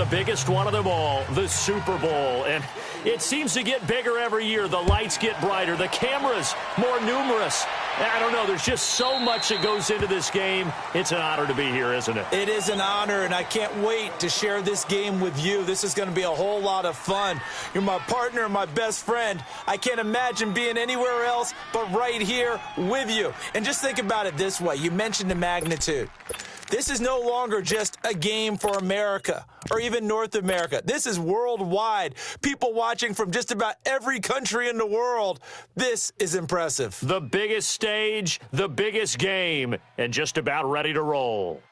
the biggest one of them all, the Super Bowl. And it seems to get bigger every year. The lights get brighter. The cameras more numerous. I don't know. There's just so much that goes into this game. It's an honor to be here, isn't it? It is an honor, and I can't wait to share this game with you. This is going to be a whole lot of fun. You're my partner, my best friend. I can't imagine being anywhere else but right here with you. And just think about it this way. You mentioned the magnitude. This is no longer just a game for America or even North America. This is worldwide. People watching from just about every country in the world. This is impressive. The biggest stage, the biggest game, and just about ready to roll.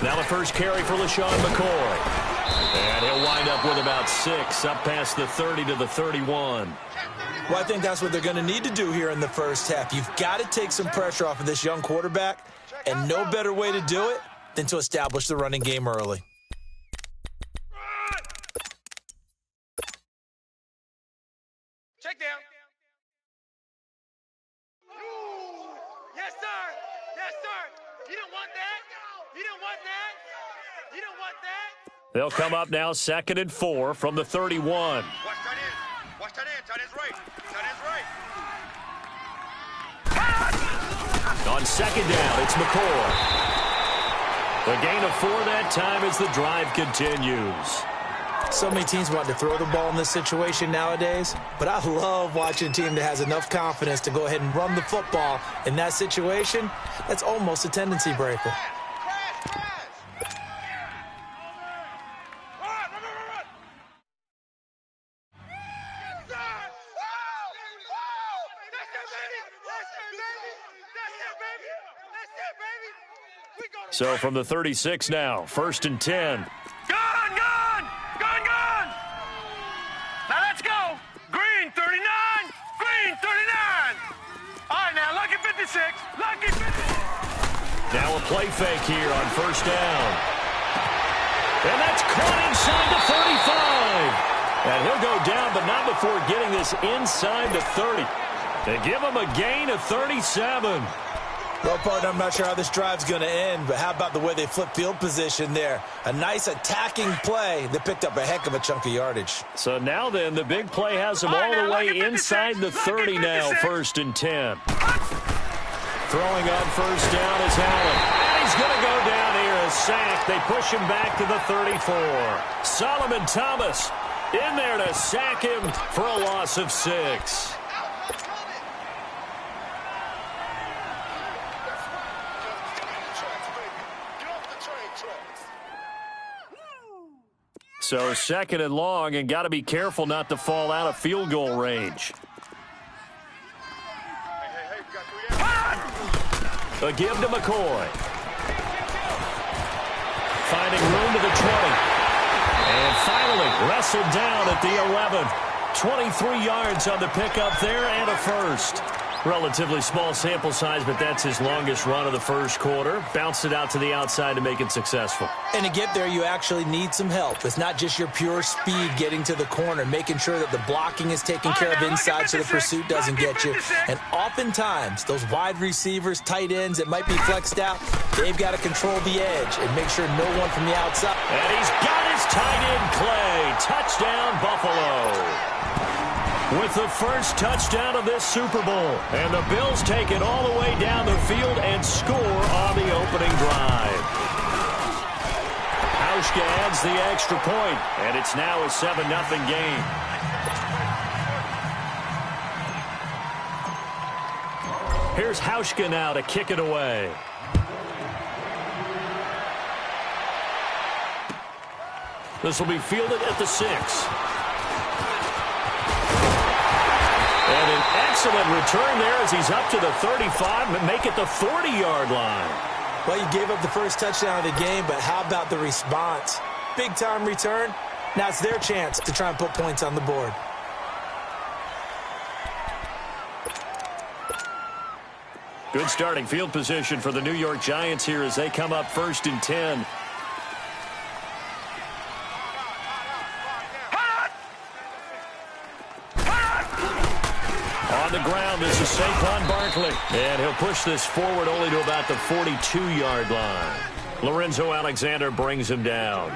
Now the first carry for LaShawn McCoy. And he'll wind up with about 6, up past the 30 to the 31. Well, I think that's what they're going to need to do here in the first half. You've got to take some pressure off of this young quarterback, and no better way to do it than to establish the running game early. Check down. Yes, sir. Yes, sir. You don't want that? You don't want that? You don't want that? They'll come up now 2nd and 4 from the 31. Watch that in. Watch that in. Tight end's right. Tight end's right. On 2nd down, it's McCoy. The gain of 4 that time as the drive continues. So many teams want to throw the ball in this situation nowadays, but I love watching a team that has enough confidence to go ahead and run the football. In that situation, that's almost a tendency breaker. So from the 36 now, 1st and 10. Gone! Now let's go. Green 39. Green 39. All right, now lucky 56. Lucky 56. Now a play fake here on 1st down. And that's caught inside the 35. And he'll go down, but not before getting this inside the 30. They give him a gain of 37. Well, partner, I'm not sure how this drive's going to end, but how about the way they flip field position there? A nice attacking play that picked up a heck of a chunk of yardage. So now then, the big play has them all the way inside the 30 now, 1st and 10. Throwing on 1st down is Allen. And he's going to go down here, a sack. They push him back to the 34. Solomon Thomas in there to sack him for a loss of 6. So 2nd and long, and got to be careful not to fall out of field goal range. A give to McCoy. Finding room to the 20. And finally wrestled down at the 11. 23 yards on the pickup there and a first. Relatively small sample size, but that's his longest run of the first quarter. Bounced it out to the outside to make it successful. And to get there, you actually need some help. It's not just your pure speed getting to the corner, making sure that the blocking is taken care of inside so the pursuit doesn't get you. And oftentimes, those wide receivers, tight ends that might be flexed out, they've got to control the edge and make sure no one from the outside. And he's got his tight end Clay. Touchdown, Buffalo. With the first touchdown of this Super Bowl. And the Bills take it all the way down the field and score on the opening drive. Hauschka adds the extra point, and it's now a 7-0 game. Here's Hauschka now to kick it away. This will be fielded at the 6. And an excellent return there as he's up to the 35 and make it the 40-yard line. Well, you gave up the first touchdown of the game, but how about the response? Big-time return. Now it's their chance to try and put points on the board. Good starting field position for the New York Giants here as they come up 1st and 10. On the ground, this is Saquon Barkley. And he'll push this forward only to about the 42-yard line. Lorenzo Alexander brings him down.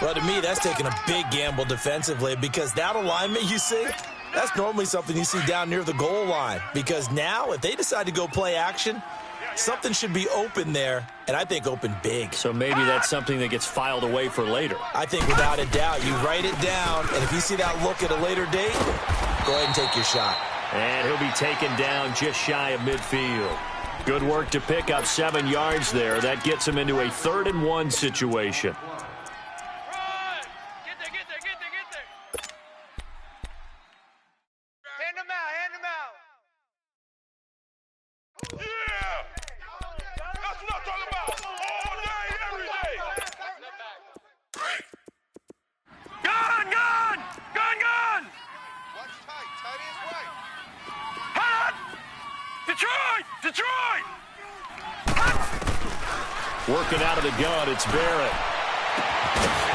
Well, to me, that's taking a big gamble defensively because that alignment you see, that's normally something you see down near the goal line. Because now, if they decide to go play action, something should be open there, and I think open big. So maybe that's something that gets filed away for later. I think without a doubt, you write it down, and if you see that look at a later date, go ahead and take your shot. And he'll be taken down just shy of midfield. Good work to pick up 7 yards there. That gets him into a 3rd and 1 situation. Detroit! Working out of the gun, it's Barrett.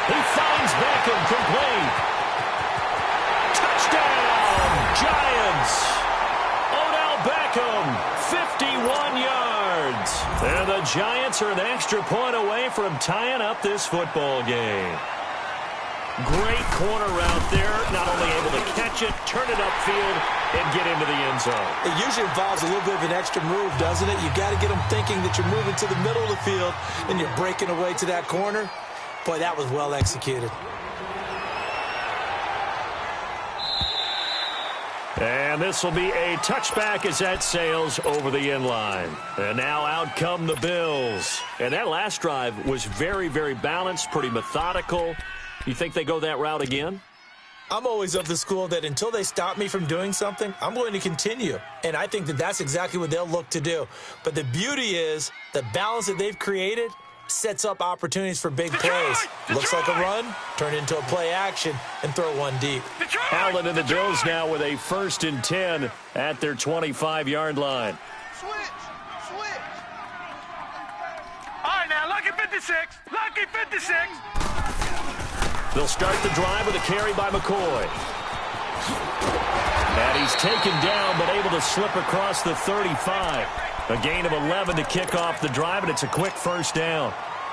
He finds Beckham complete. Touchdown, Giants! Odell Beckham, 51 yards. And the Giants are an extra point away from tying up this football game. Great corner route there, not only able to catch it, turn it upfield, and get into the end zone. It usually involves a little bit of an extra move, doesn't it? You got to get them thinking that you're moving to the middle of the field and you're breaking away to that corner. Boy, that was well executed. And this will be a touchback as that sails over the end line. And now out come the Bills. And that last drive was very, very balanced, pretty methodical. You think they go that route again? I'm always of the school that until they stop me from doing something, I'm going to continue. And I think that that's exactly what they'll look to do. But the beauty is the balance that they've created sets up opportunities for big plays. Looks like a run, turn into a play action, and throw one deep. Allen and the Bills now with a 1st and 10 at their 25-yard line. Switch! All right, now, lucky 56. Lucky 56. They'll start the drive with a carry by McCoy. And he's taken down, but able to slip across the 35. A gain of 11 to kick off the drive, and it's a quick 1st down.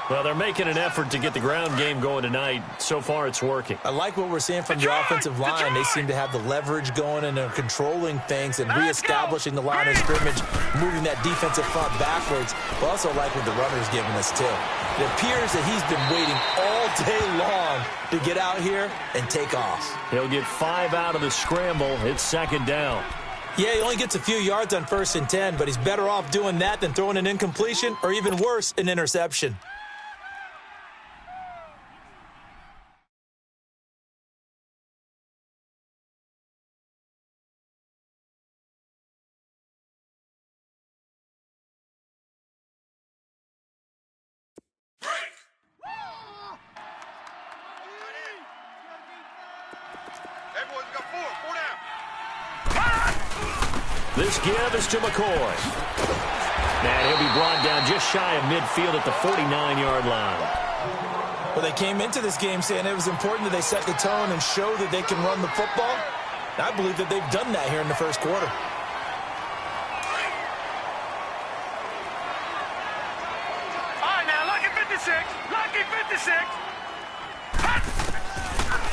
Well, they're making an effort to get the ground game going tonight. So far, it's working. I like what we're seeing from the offensive line. They seem to have the leverage going and they're controlling things and reestablishing the line of scrimmage, moving that defensive front backwards. But also like what the runner's giving us, too. It appears that he's been waiting all day long to get out here and take off. He'll get 5 out of the scramble. It's 2nd down. Yeah, he only gets a few yards on 1st and 10, but he's better off doing that than throwing an incompletion or even worse, an interception. This give is to McCoy. And he'll be brought down just shy of midfield at the 49-yard line. Well, they came into this game saying it was important that they set the tone and show that they can run the football. And I believe that they've done that here in the 1st quarter. All right, now, lucky 56. Lucky 56.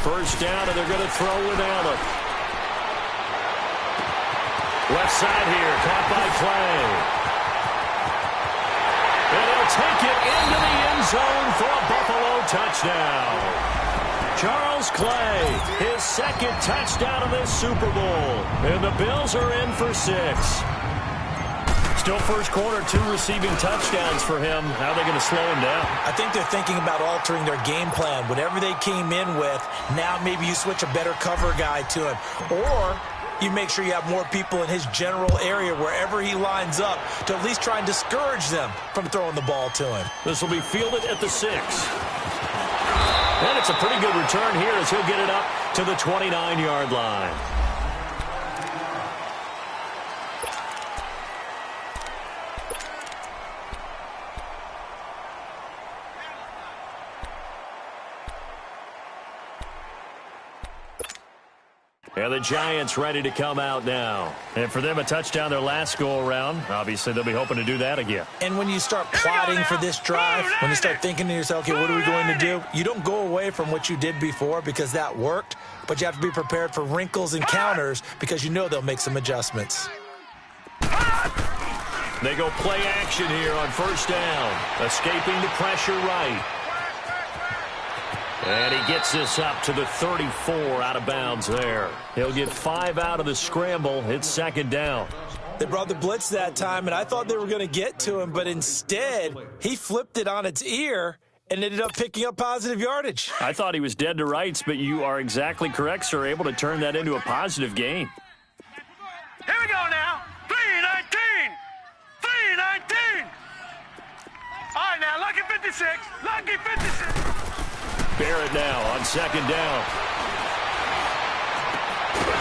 1st down, and they're going to throw with Allen. Left side here, caught by Clay. And he'll take it into the end zone for a Buffalo touchdown. Charles Clay, his 2nd touchdown of this Super Bowl. And the Bills are in for 6. Still 1st quarter, 2 receiving touchdowns for him. How are they going to slow him down? I think they're thinking about altering their game plan. Whatever they came in with, now maybe you switch a better cover guy to him. Or you make sure you have more people in his general area wherever he lines up to at least try and discourage them from throwing the ball to him. This will be fielded at the 6. And it's a pretty good return here as he'll get it up to the 29-yard line. And the Giants ready to come out now. And for them, a touchdown their last go-around. Obviously, they'll be hoping to do that again. And when you start plotting for this drive, when you start thinking to yourself, okay, what are we going to do? You don't go away from what you did before because that worked, but you have to be prepared for wrinkles and counters because you know they'll make some adjustments. They go play action here on first down. Escaping the pressure right. And he gets this up to the 34 out of bounds there. He'll get 5 out of the scramble. It's second down. They brought the blitz that time, and I thought they were going to get to him, but instead he flipped it on its ear and ended up picking up positive yardage. I thought he was dead to rights, but you are exactly correct, sir. Able to turn that into a positive gain. Here we go now. 3-19. 3-19. All right, now, lucky 56. Lucky 56. Barrett now on second down.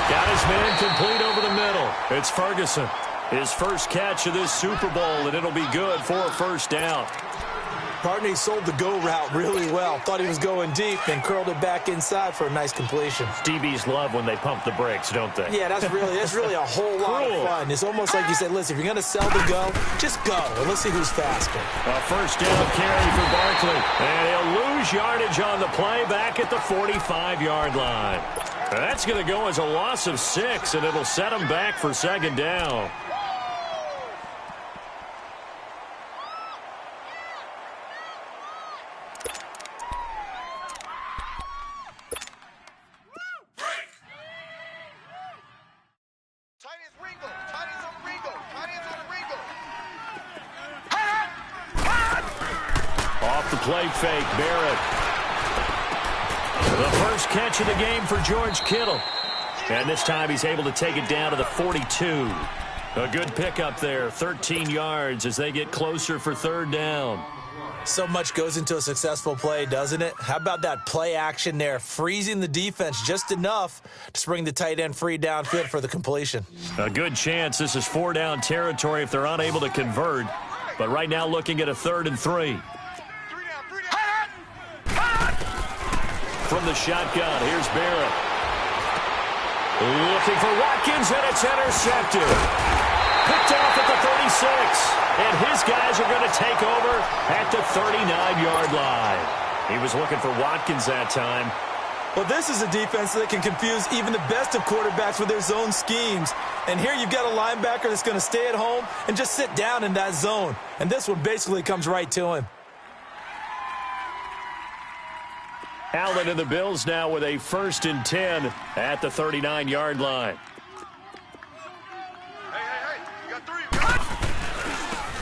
Got his man complete over the middle. It's Ferguson. His first catch of this Super Bowl, and it'll be good for a first down. Partner, he sold the go route really well. Thought he was going deep, then curled it back inside for a nice completion. DBs love when they pump the brakes, don't they? Yeah, that's really a whole lot of fun. It's almost like you said, listen, if you're going to sell the go, just go, and let's see who's faster. A first down carry for Barkley. And he'll lose yardage on the play back at the 45-yard line. That's going to go as a loss of 6, and it'll set him back for second down. Play fake, Barrett. The first catch of the game for George Kittle. And this time he's able to take it down to the 42. A good pickup there, 13 yards as they get closer for third down. So much goes into a successful play, doesn't it? How about that play action there, freezing the defense just enough to bring the tight end free downfield for the completion. A good chance this is 4-down territory if they're unable to convert. But right now looking at a 3rd and 3. From the shotgun, here's Barrett. Looking for Watkins, and it's intercepted. Picked off at the 36. And his guys are going to take over at the 39-yard line. He was looking for Watkins that time. Well, this is a defense that can confuse even the best of quarterbacks with their zone schemes. And here you've got a linebacker that's going to stay at home and just sit down in that zone. And this one basically comes right to him. Allen and the Bills now with a 1st and 10 at the 39-yard line. Hey, you got 3.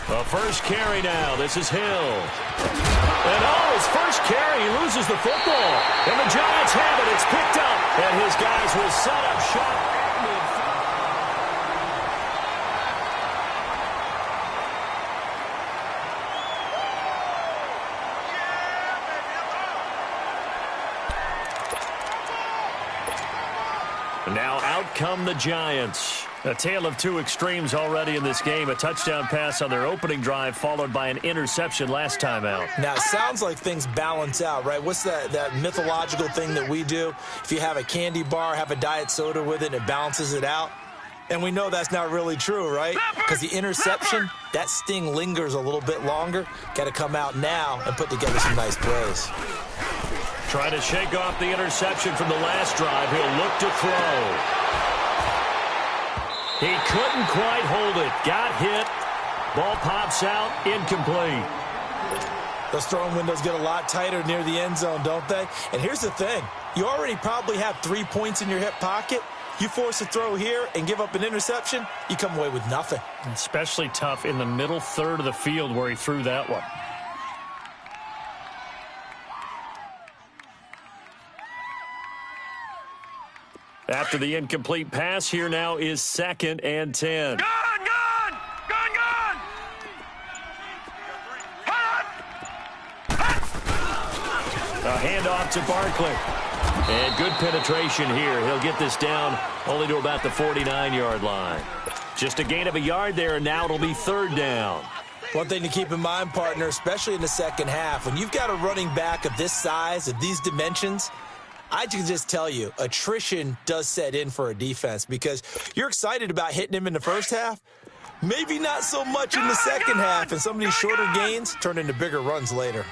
The first carry now. This is Hill. And his first carry, he loses the football. And the Giants have it. It's picked up. And his guys will set up shop. Now out come the Giants. A tale of two extremes already in this game. A touchdown pass on their opening drive followed by an interception last time out. Now, it sounds like things balance out, right? What's that mythological thing that we do? If you have a candy bar, have a diet soda with it, and it balances it out. And we know that's not really true, right? Because the interception, that sting lingers a little bit longer. Got to come out now and put together some nice plays. Trying to shake off the interception from the last drive. He'll look to throw. He couldn't quite hold it. Got hit. Ball pops out. Incomplete. Those throwing windows get a lot tighter near the end zone, don't they? And here's the thing. You already probably have 3 points in your hip pocket. You force a throw here and give up an interception, you come away with nothing. Especially tough in the middle third of the field where he threw that one. After the incomplete pass, here now is 2nd and 10. Gun! A handoff to Barkley. And good penetration here. He'll get this down only to about the 49-yard line. Just a gain of a yard there, and now it'll be 3rd down. One thing to keep in mind, partner, especially in the second half, when you've got a running back of this size, of these dimensions, I can just tell you, attrition does set in for a defense because you're excited about hitting him in the first half. Maybe not so much in the second half, and some of these shorter gains turn into bigger runs later.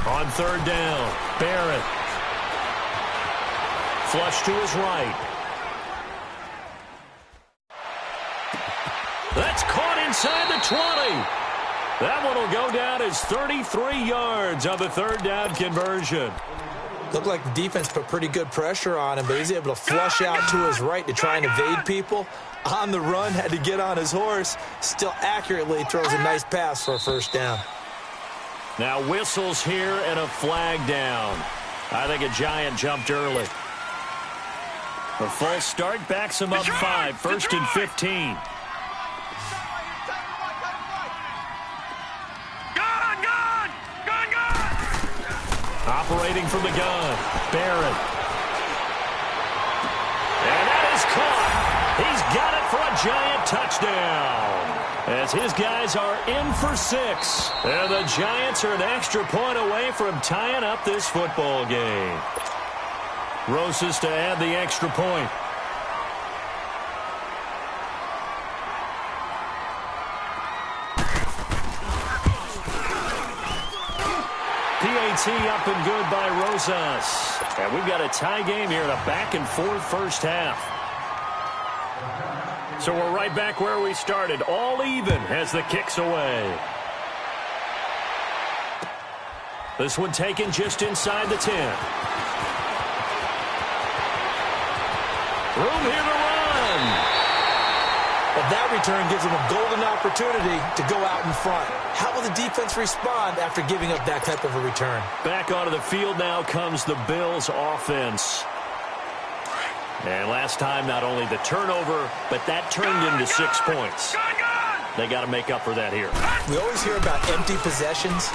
On third down, Barrett. Flush to his right. That's caught inside the 20. That one will go down as 33 yards on the third down conversion. Looked like the defense put pretty good pressure on him, but he's able to flush out to his right to try and evade people. On the run, had to get on his horse. Still accurately throws a nice pass for a first down. Now whistles here and a flag down. I think a Giant jumped early. A false start backs him up 5, first and 15. Operating from the gun, Barrett. And that is caught. He's got it for a Giant touchdown. As his guys are in for 6. And the Giants are an extra point away from tying up this football game. Rosas to add the extra point. PAT up and good by Rosas. And we've got a tie game here in a back-and-forth first half. So we're right back where we started, all even as the kick's away. This one taken just inside the 10. Room here to run. But that return gives him a golden opportunity to go out in front. How will the defense respond after giving up that type of a return? Back onto the field now comes the Bills offense. And last time, not only the turnover, but that turned into 6 points. They got to make up for that here. We always hear about empty possessions,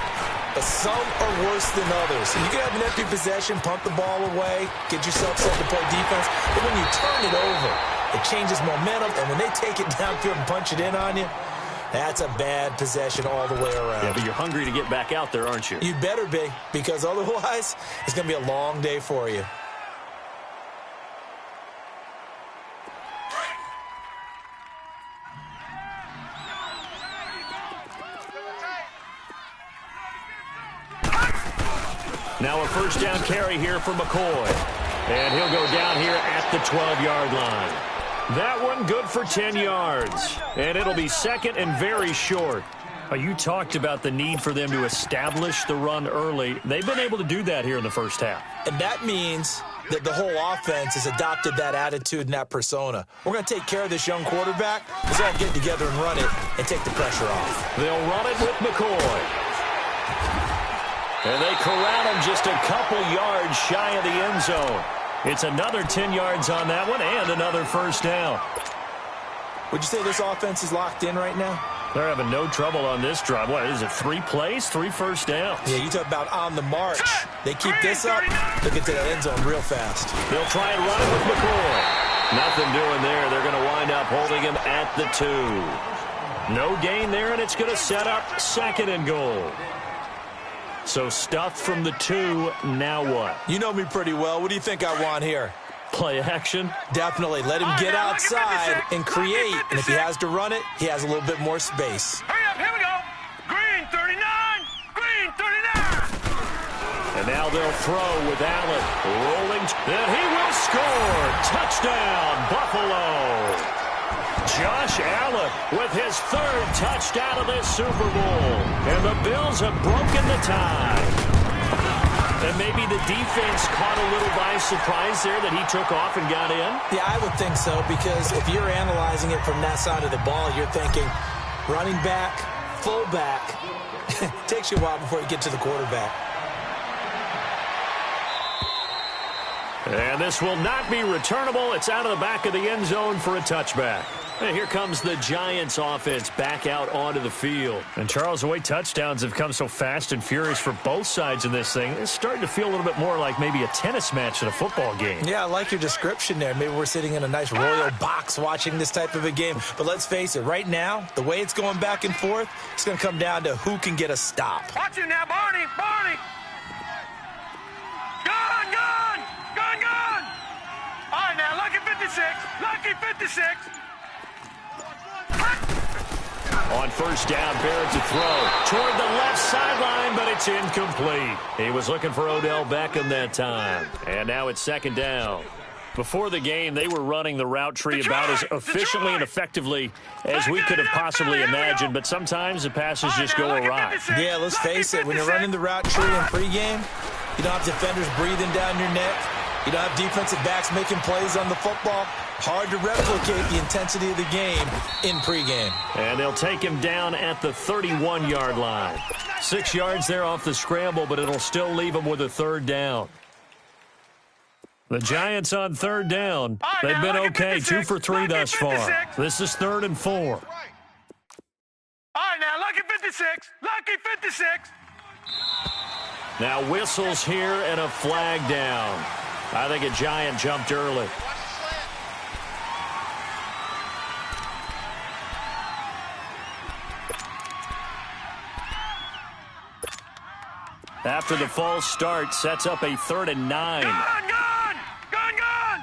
but some are worse than others. You can have an empty possession, pump the ball away, get yourself set to play defense, but when you turn it over, it changes momentum, and when they take it downfield and punch it in on you, that's a bad possession all the way around. Yeah, but you're hungry to get back out there, aren't you? You better be, because otherwise, it's going to be a long day for you. Now a first down carry here for McCoy. And he'll go down here at the 12-yard line. That one good for 10 yards. And it'll be second and very short. You talked about the need for them to establish the run early. They've been able to do that here in the first half. And that means that the whole offense has adopted that attitude and that persona. We're going to take care of this young quarterback. Let's all get together and run it and take the pressure off. They'll run it with McCoy. And they corral him just a couple yards shy of the end zone. It's another 10 yards on that one and another first down. Would you say this offense is locked in right now? They're having no trouble on this drive. What is it, 3 plays, 3 first downs? Yeah, you talk about on the march. They keep this up, they'll get to that end zone real fast. They'll try and run it with McCoy. Nothing doing there. They're going to wind up holding him at the 2. No gain there, and it's going to set up second and goal. So stuffed from the 2, now what? You know me pretty well. What do you think I want here? Play action? Definitely. Let him get outside and create. And if he has to run it, he has a little bit more space. Hurry up, here we go. Green 39, green 39. And now they'll throw with Allen. Rolling, and he will score. Touchdown, Buffalo. Josh Allen with his 3rd touchdown of this Super Bowl. And the Bills have broken the tie. And maybe the defense caught a little by surprise there that he took off and got in? Yeah, I would think so, because if you're analyzing it from that side of the ball, you're thinking running back, fullback. Takes you a while before you get to the quarterback. And this will not be returnable. It's out of the back of the end zone for a touchback. And here comes the Giants offense back out onto the field. And Charles, the way touchdowns have come so fast and furious for both sides in this thing, it's starting to feel a little bit more like maybe a tennis match than a football game. Yeah, I like your description there. Maybe we're sitting in a nice royal box watching this type of a game. But let's face it, right now, the way it's going back and forth, it's going to come down to who can get a stop. Watch it now, Barney! Barney! Gone! Gone! Gone! Gone! All right, now, lucky 56. Lucky 56. On first down, Barrett to throw toward the left sideline, but it's incomplete. He was looking for Odell Beckham that time. And now it's second down. Before the game, they were running the route tree about as efficiently and effectively as we could have possibly imagined, but sometimes the passes just go awry. Yeah, let's face it, when you're running the route tree in pregame, you don't have defenders breathing down your neck. You don't have defensive backs making plays on the football. Hard to replicate the intensity of the game in pregame. And they'll take him down at the 31-yard line. 6 yards there off the scramble, but it'll still leave him with a third down. The Giants on third down. They've been okay, 2 for 3 thus far. This is 3rd and 4. All right, now, lucky 56. Lucky 56. Now whistles here and a flag down. I think a Giant jumped early. After the false start, sets up a 3rd and 9. Gone, gone! Gone, gone!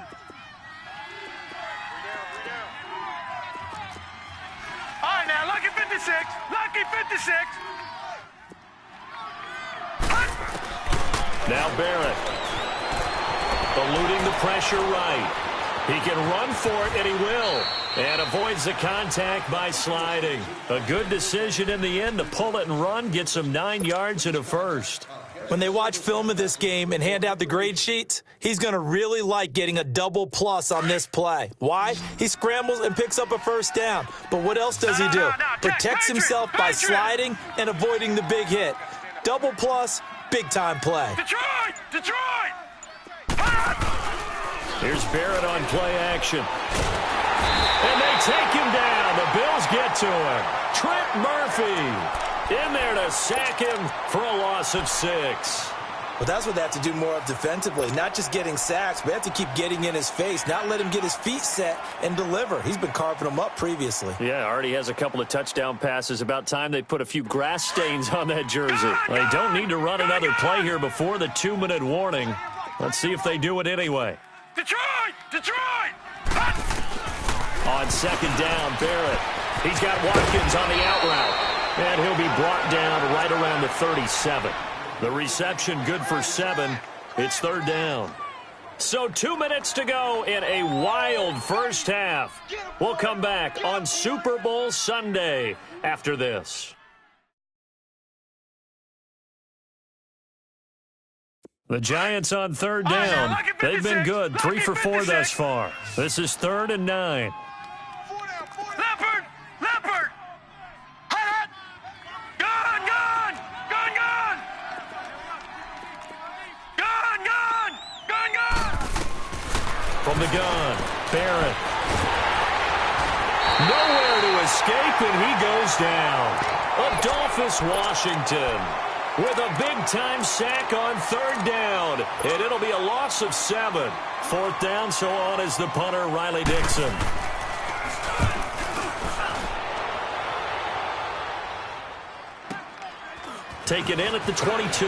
All right, now, lucky 56. Lucky 56. Now Barrett. Eluding the pressure right. He can run for it, and he will. And avoids the contact by sliding. A good decision in the end to pull it and run. Gets him 9 yards and a first. When they watch film of this game and hand out the grade sheets, he's going to really like getting a double plus on this play. Why? He scrambles and picks up a first down. But what else does he do? Protects himself by sliding and avoiding the big hit. Double plus, big-time play. Detroit! Detroit! Here's Barrett on play action. And they take him down. The Bills get to him. Trent Murphy in there to sack him for a loss of 6. Well, that's what they have to do more of defensively. Not just getting sacks, but they have to keep getting in his face, not let him get his feet set and deliver. He's been carving them up previously. Yeah, already has a couple of touchdown passes. About time they put a few grass stains on that jersey. They don't need to run another play here before the 2-minute warning. Let's see if they do it anyway. Detroit! Detroit! On second down, Barrett. He's got Watkins on the out route. And he'll be brought down right around the 37. The reception good for 7. It's 3rd down. So 2 minutes to go in a wild first half. We'll come back on Super Bowl Sunday after this. The Giants on 3rd down. They've been good, 3 for 4 thus far. This is 3rd and 9. Leopard! Leopard! Hot! Gone! Gone! Gone! Gone! Gone! Gone! Gone! Gone! From the gun, Barrett. Nowhere to escape, and he goes down. Adolphus Washington with a big-time sack on 3rd down. And it'll be a loss of 7. 4th down, so on is the punter, Riley Dixon. Taken in at the 22.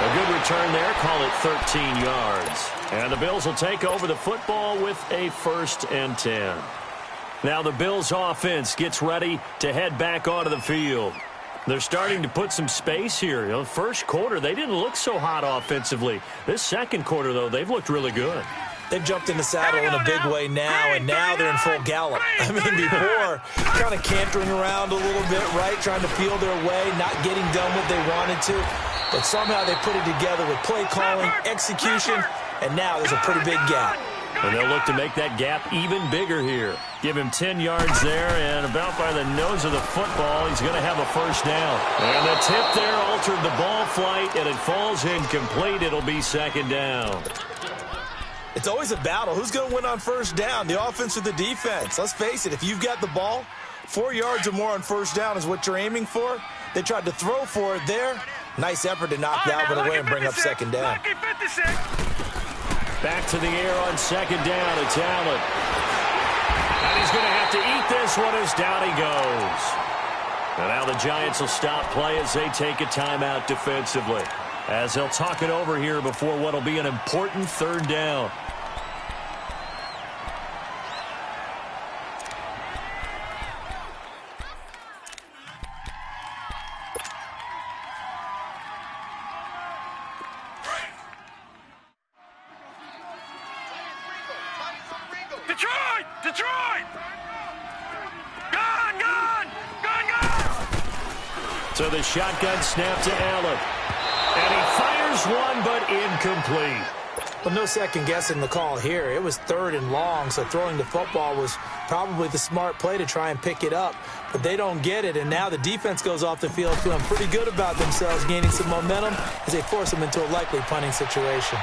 A good return there, call it 13 yards. And the Bills will take over the football with a 1st and 10. Now the Bills offense gets ready to head back onto the field. They're starting to put some space here. You know, first quarter, they didn't look so hot offensively. This second quarter, though, they've looked really good. They've jumped in the saddle in a big way now, and now they're in full gallop. I mean, before, kind of cantering around a little bit, right, trying to feel their way, not getting done what they wanted to. But somehow they put it together with play calling, execution, and now there's a pretty big gap. And they'll look to make that gap even bigger here. Give him 10 yards there, and about by the nose of the football, he's going to have a first down. And the tip there altered the ball flight, and it falls incomplete. It'll be second down. It's always a battle. Who's going to win on first down, the offense or the defense? Let's face it, if you've got the ball, 4 yards or more on first down is what you're aiming for. They tried to throw for it there. Nice effort to knock that one away and bring up second down. Back to the air on second down. It's Allen. And he's going to have to eat this one as down he goes. And now the Giants will stop play as they take a timeout defensively, as they'll talk it over here before what will be an important third down. Detroit! Gone! So the shotgun snap to Allen. And he fires one, but incomplete. Well, no second guessing the call here. It was 3rd and long, so throwing the football was probably the smart play to try and pick it up. But they don't get it, and now the defense goes off the field feeling pretty good about themselves, gaining some momentum as they force them into a likely punting situation.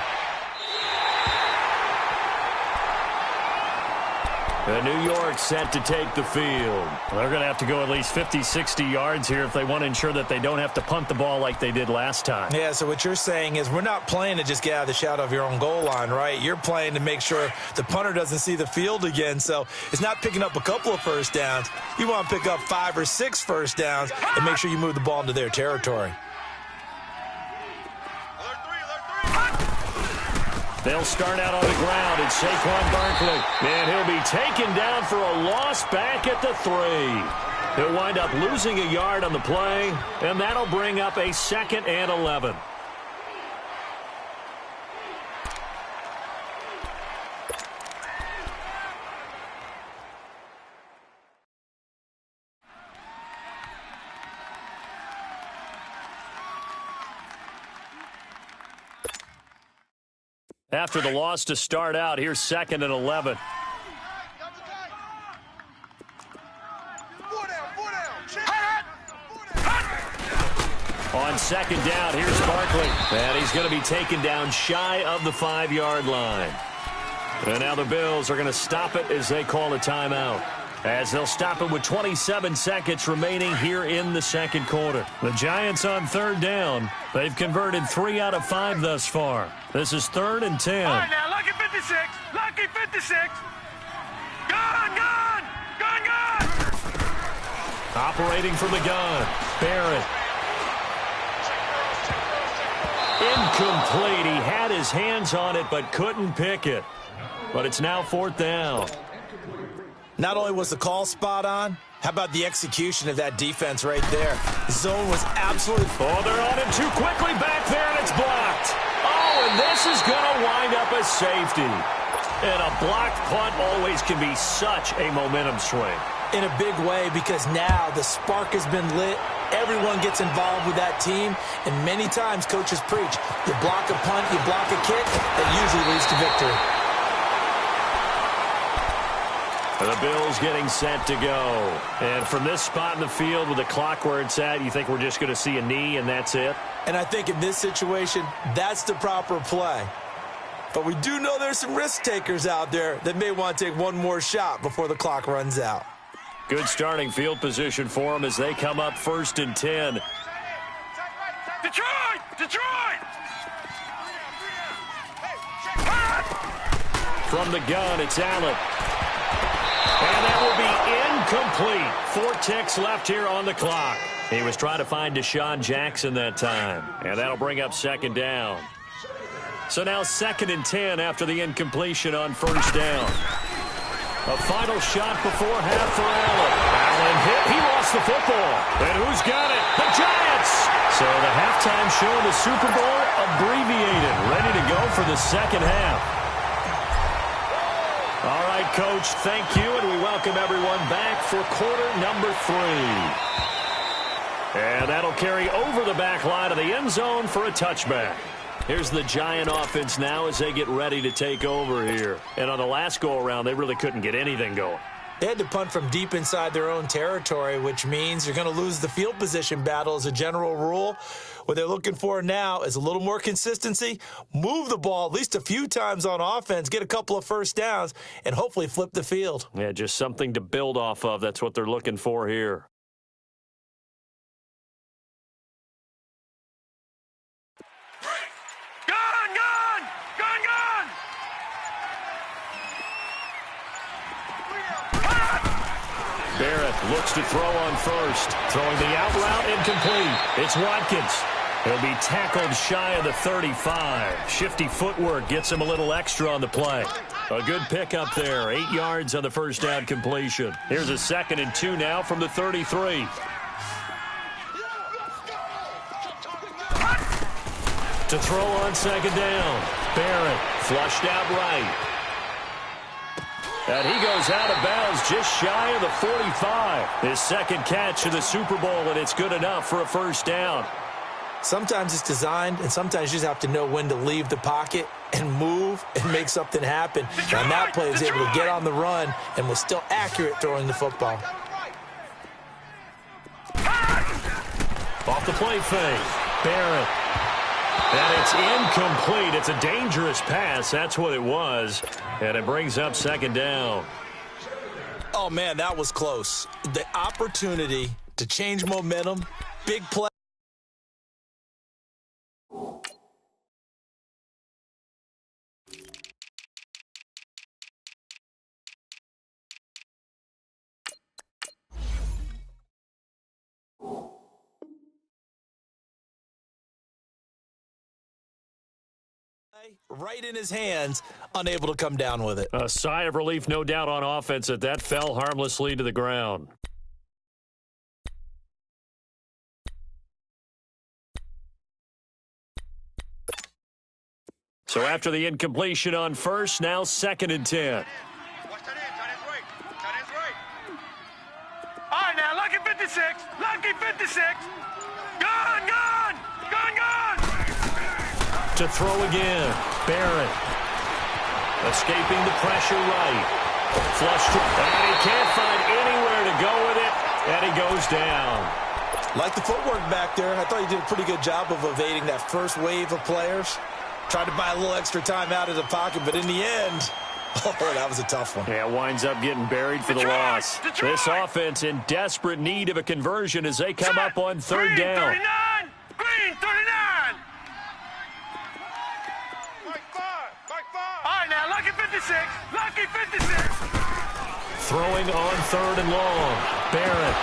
And New York set to take the field. They're going to have to go at least 50, 60 yards here if they want to ensure that they don't have to punt the ball like they did last time. Yeah, so what you're saying is we're not playing to just get out of the shadow of your own goal line, right? You're playing to make sure the punter doesn't see the field again. So it's not picking up a couple of first downs. You want to pick up 5 or 6 first downs and make sure you move the ball into their territory. They'll start out on the ground. It's Saquon Barkley. And he'll be taken down for a loss back at the 3. He'll wind up losing a yard on the play, and that'll bring up a 2nd and 11. After the loss to start out, here's 2nd and 11. On second down, here's Barkley. And he's going to be taken down shy of the 5-yard line. And now the Bills are going to stop it as they call a timeout, as they'll stop it with 27 seconds remaining here in the second quarter. The Giants on 3rd down. They've converted 3 out of 5 thus far. This is 3rd and 10. All right, now, lucky 56. Lucky 56. Gone! Operating from the gun. Barrett. Incomplete. He had his hands on it but couldn't pick it. But it's now 4th down. Not only was the call spot on, how about the execution of that defense right there? Zone was absolutely... Oh, they're on him too quickly back there, and it's blocked. Oh, and this is going to wind up a safety. And a blocked punt always can be such a momentum swing. In a big way, because now the spark has been lit. Everyone gets involved with that team, and many times coaches preach, you block a punt, you block a kick, that usually leads to victory. The Bills getting set to go. And from this spot in the field with the clock where it's at, you think we're just going to see a knee and that's it? And I think in this situation, that's the proper play. But we do know there's some risk takers out there that may want to take one more shot before the clock runs out. Good starting field position for them as they come up 1st and 10. Detroit! From the gun, it's Allen. And that will be incomplete. 4 ticks left here on the clock. He was trying to find Deshaun Jackson that time. And that'll bring up 2nd down. So now 2nd and 10 after the incompletion on 1st down. A final shot before half for Allen. Allen hit. He lost the football. And who's got it? The Giants. So the halftime show of the Super Bowl abbreviated. Ready to go for the second half. All right, Coach, thank you, and we welcome everyone back for quarter number 3. And that'll carry over the back line of the end zone for a touchback. Here's the Giant offense now as they get ready to take over here. And on the last go-around, they really couldn't get anything going. They had to punt from deep inside their own territory, which means you're going to lose the field position battle as a general rule. What they're looking for now is a little more consistency, move the ball at least a few times on offense, get a couple of first downs, and hopefully flip the field. Yeah, just something to build off of. That's what they're looking for here. Barrett looks to throw on first. Throwing the out route incomplete. It's Watkins. He'll be tackled shy of the 35. Shifty footwork gets him a little extra on the play. A good pickup there. 8 yards on the first down completion. Here's a 2nd and 2 now from the 33. To throw on 2nd down. Barrett flushed out right. And he goes out of bounds just shy of the 45. His 2nd catch of the Super Bowl, and it's good enough for a first down. Sometimes it's designed, and sometimes you just have to know when to leave the pocket and move and make something happen. And that play is able to get on the run and was still accurate throwing the football. Off the play fake. Barrett. And it's incomplete. It's a dangerous pass. That's what it was. And it brings up 2nd down. Oh, man, that was close. The opportunity to change momentum, big play. Right in his hands, unable to come down with it. A sigh of relief, no doubt, on offense that fell harmlessly to the ground. So after the incompletion on first, now 2nd and 10. Watch that in. Tight end's right. Tight end's right. All right, now, lucky 56. Lucky 56. Gun, gun. Gun, gun. To throw again. Barrett. Escaping the pressure right. Flush to, and he can't find anywhere to go with it, and he goes down. Like the footwork back there, I thought he did a pretty good job of evading that first wave of players. Tried to buy a little extra time out of the pocket, but in the end, oh, that was a tough one. Yeah, winds up getting buried for the loss. This offense in desperate need of a conversion as they come up on 3rd down. 39. Green 39. All right, now, lucky 56. Lucky 56. Throwing on 3rd and long. Barrett.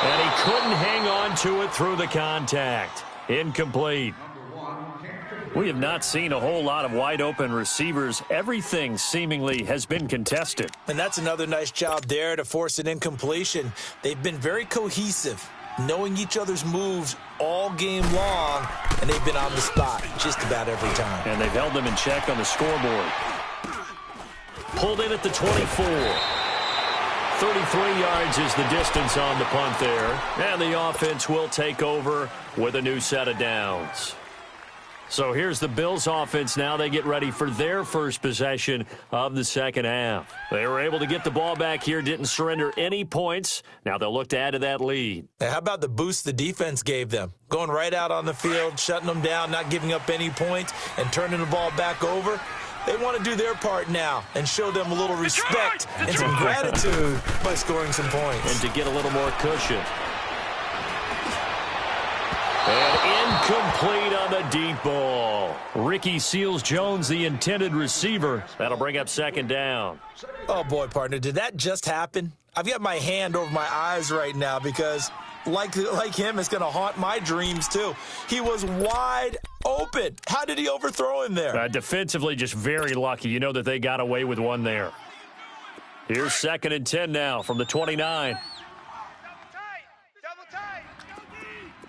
And he couldn't hang on to it through the contact. Incomplete. We have not seen a whole lot of wide-open receivers. Everything seemingly has been contested. And that's another nice job there to force an incompletion. They've been very cohesive, knowing each other's moves all game long, and they've been on the spot just about every time. And they've held them in check on the scoreboard. Pulled in at the 24. 33 yards is the distance on the punt there. And the offense will take over with a new set of downs. So here's the Bills offense now. They get ready for their first possession of the 2nd half. They were able to get the ball back here, didn't surrender any points. Now they'll look to add to that lead. Now, how about the boost the defense gave them? Going right out on the field, shutting them down, not giving up any points, and turning the ball back over. They want to do their part now and show them a little respect and some gratitude by scoring some points. And to get a little more cushion. And incomplete on the deep ball. Ricky Seals-Jones, the intended receiver. That'll bring up 2nd down. Oh, boy, partner, did that just happen? I've got my hand over my eyes right now because, like him, it's going to haunt my dreams, too. He was wide open. How did he overthrow him there? Defensively, just very lucky. You know that they got away with one there. Here's 2nd and 10 now from the 29.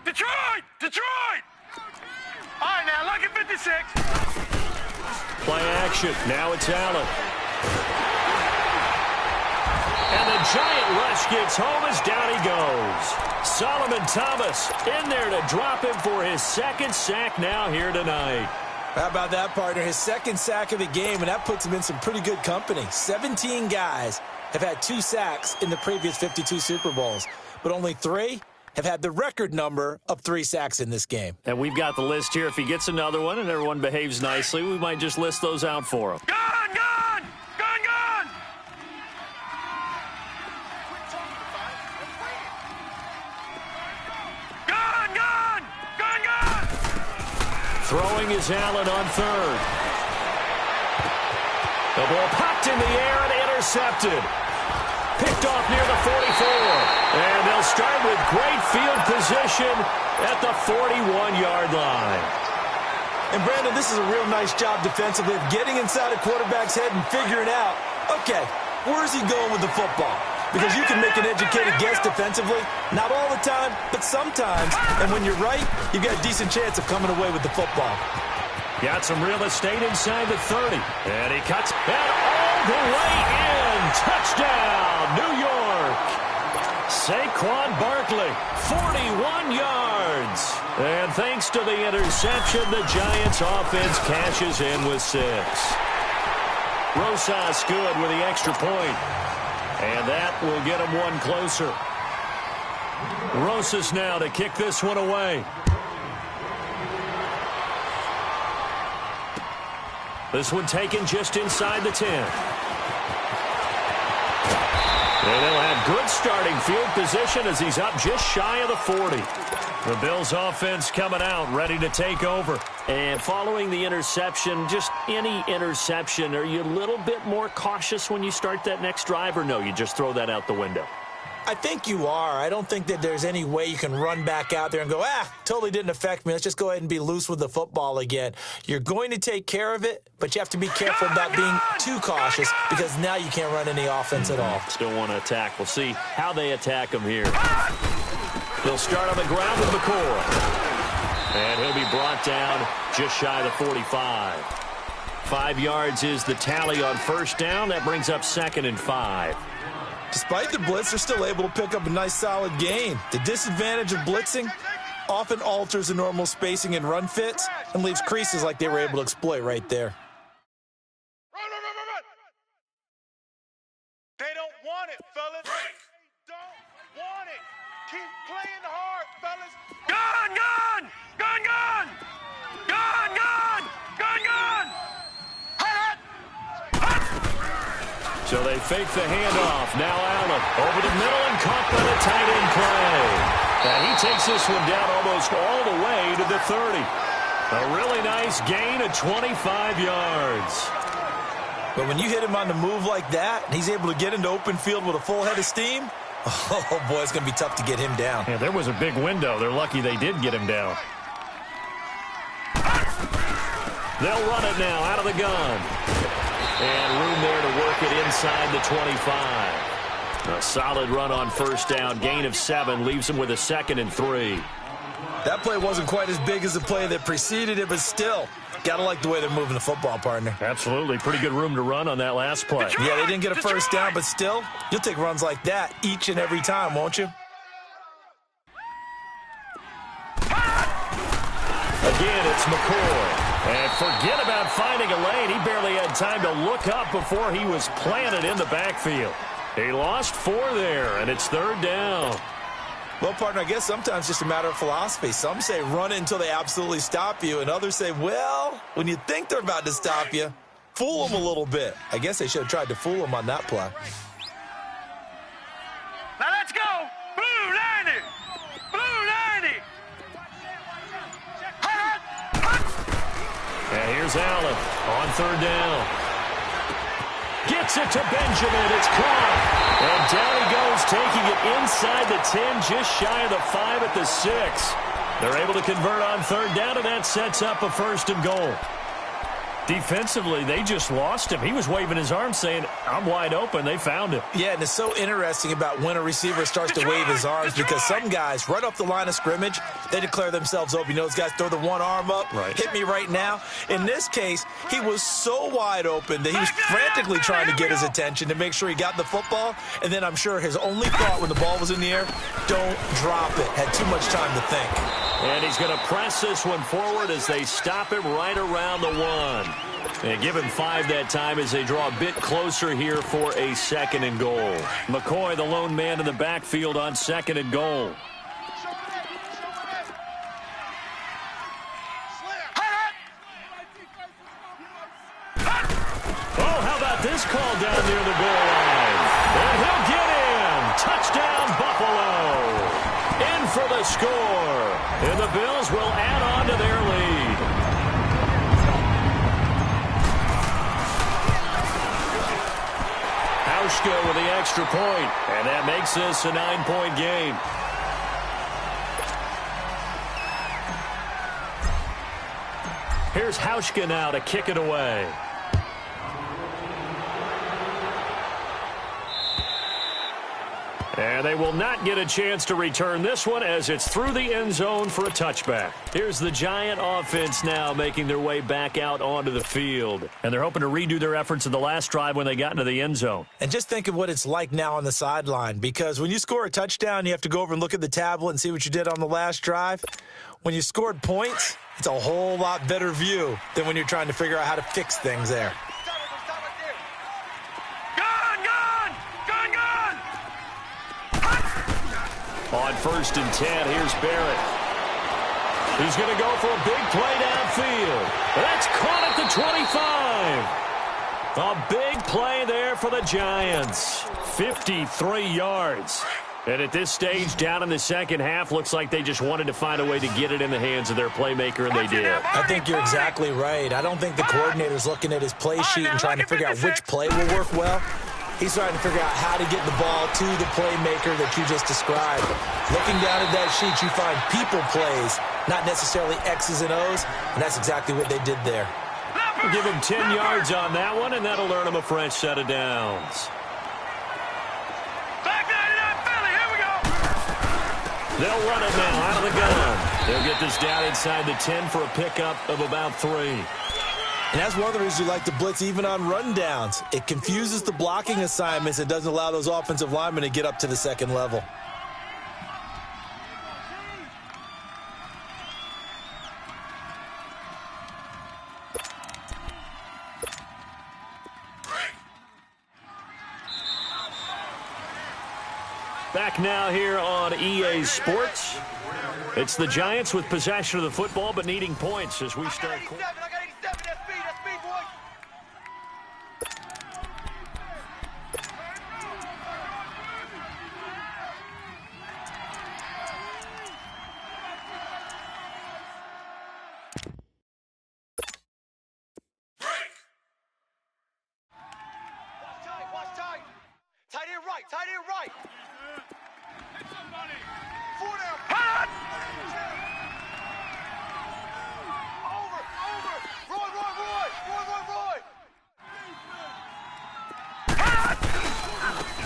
Detroit! Detroit! All right, now, lucky 56. Play action. Now it's Allen. And the giant rush gets home as down he goes. Solomon Thomas in there to drop him for his 2nd sack now here tonight. How about that, partner? His second sack of the game, and that puts him in some pretty good company. 17 guys have had 2 sacks in the previous 52 Super Bowls, but only 3 have had the record number of 3 sacks in this game. And we've got the list here. If he gets another one and everyone behaves nicely, we might just list those out for him. Gone, gone! Gone, gone! Gone, gone! Gone, gone! Throwing is Allen on third. The ball popped in the air and intercepted. Picked off near the 44. And they'll start with great field position at the 41-yard line. And, Brandon, this is a real nice job defensively of getting inside a quarterback's head and figuring out, okay, where's he going with the football? Because you can make an educated guess defensively. Not all the time, but sometimes. And when you're right, you've got a decent chance of coming away with the football. Got some real estate inside the 30. And he cuts that all the way in. Touchdown, New York. Saquon Barkley, 41 yards. And thanks to the interception, the Giants offense cashes in with 6. Rosas good with the extra point. And that will get him one closer. Rosas now to kick this one away. This one taken just inside the 10. And they'll have good starting field position as he's up just shy of the 40. The Bills offense coming out, ready to take over. And following the interception, just any interception, are you a little bit more cautious when you start that next drive, or no, you just throw that out the window? I think you are. I don't think that there's any way you can run back out there and go, totally didn't affect me. Let's just go ahead and be loose with the football again. You're going to take care of it, but you have to be careful about being too cautious because now you can't run any offense at all. Still want to attack. We'll see how they attack him here. They'll start on the ground with McCoy. And he'll be brought down just shy of the 45. 5 yards is the tally on first down. That brings up 2nd and 5. Despite the blitz, they're still able to pick up a nice, solid gain. The disadvantage of blitzing often alters the normal spacing and run fits and leaves creases like they were able to exploit right there. Run, run, run, run, run! They don't want it, fellas. They don't want it. Keep playing hard, fellas. Gone, gone! Gone, gone! Gone, gone! Gone, gone! So they fake the handoff. Now Allen over the middle and caught by the tight end play. And he takes this one down almost all the way to the 30. A really nice gain of 25 yards. But when you hit him on the move like that, and he's able to get into open field with a full head of steam, oh, boy, it's going to be tough to get him down. Yeah, there was a big window. They're lucky they did get him down. They'll run it now out of the gun. And room there to work it inside the 25. A solid run on first down. Gain of 7 leaves him with a 2nd and 3. That play wasn't quite as big as the play that preceded it, but still, gotta like the way they're moving the football, partner. Absolutely. Pretty good room to run on that last play. Yeah, they didn't get a first down, but still, you'll take runs like that each and every time, won't you? Again, it's McCoy. And forget about finding a lane. He barely had time to look up before he was planted in the backfield. He lost 4 there, and it's 3rd down. Well, partner, I guess sometimes it's just a matter of philosophy. Some say run it until they absolutely stop you, and others say, well, when you think they're about to stop you, fool them a little bit. I guess they should have tried to fool them on that play. Now let's go! Blue 90! Blue 90! And here's Allen on 3rd down. Gets it to Benjamin. It's caught. And down he goes, taking it inside the 10, just shy of the 5 at the 6. They're able to convert on 3rd down, and that sets up a 1st and goal. Defensively, they just lost him. He was waving his arms saying, I'm wide open. They found him. Yeah, and it's so interesting about when a receiver starts to wave his arms because some guys, right off the line of scrimmage, they declare themselves open. You know, those guys throw the one arm up, hit me right now. In this case, he was so wide open that he was frantically trying to get his attention to make sure he got the football. And then I'm sure his only thought when the ball was in the air, don't drop it. Had too much time to think. And he's going to press this one forward as they stop him right around the 1. And give him 5 that time as they draw a bit closer here for a 2nd and goal. McCoy, the lone man in the backfield on 2nd and goal. Oh, how about this call down near the goal line? And he'll get in. Touchdown, Buffalo. In for the score. And the Bills will add on to their lead. Hauschka with the extra point. And that makes this a 9-point game. Here's Hauschka now to kick it away. And they will not get a chance to return this one as it's through the end zone for a touchback. Here's the Giant offense now making their way back out onto the field. And they're hoping to redo their efforts in the last drive when they got into the end zone. And just think of what it's like now on the sideline, because when you score a touchdown, you have to go over and look at the tablet and see what you did on the last drive. When you scored points, it's a whole lot better view than when you're trying to figure out how to fix things there. On 1st and 10, here's Barrett. He's going to go for a big play downfield. That's caught at the 25. A big play there for the Giants. 53 yards. And at this stage, down in the second half, looks like they just wanted to find a way to get it in the hands of their playmaker, and they did. I think you're exactly right. I don't think the coordinator's looking at his play sheet and trying to figure out which play will work well. He's trying to figure out how to get the ball to the playmaker that you just described. Looking down at that sheet, you find people plays, not necessarily X's and O's, and that's exactly what they did there. We'll give him 10 yards on that one, and that'll earn him a fresh set of downs. They'll run it now out of the gun. They'll get this down inside the 10 for a pickup of about 3. And that's one of the reasons you like to blitz even on rundowns. It confuses the blocking assignments. It doesn't allow those offensive linemen to get up to the second level. Back now here on EA Sports. It's the Giants with possession of the football but needing points as we start. I got 87, that's speed, boy. Watch tight. Tight end right. Four down. Hot! Over. Roy.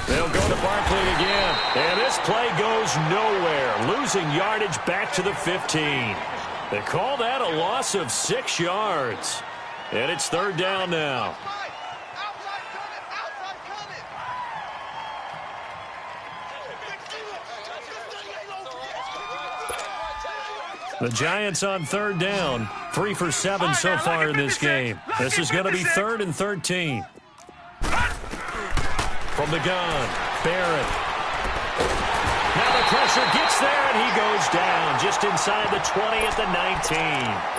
They'll go to Barkley again. And this play goes nowhere. Losing yardage back to the 15. They call that a loss of 6 yards. And it's 3rd down now. Outside coming. The Giants on 3rd down. 3 for 7 so far in this game. This is going to be 3rd and 13. From the gun, Barrett. Now the pressure gets there, and he goes down just inside the 20 at the 19.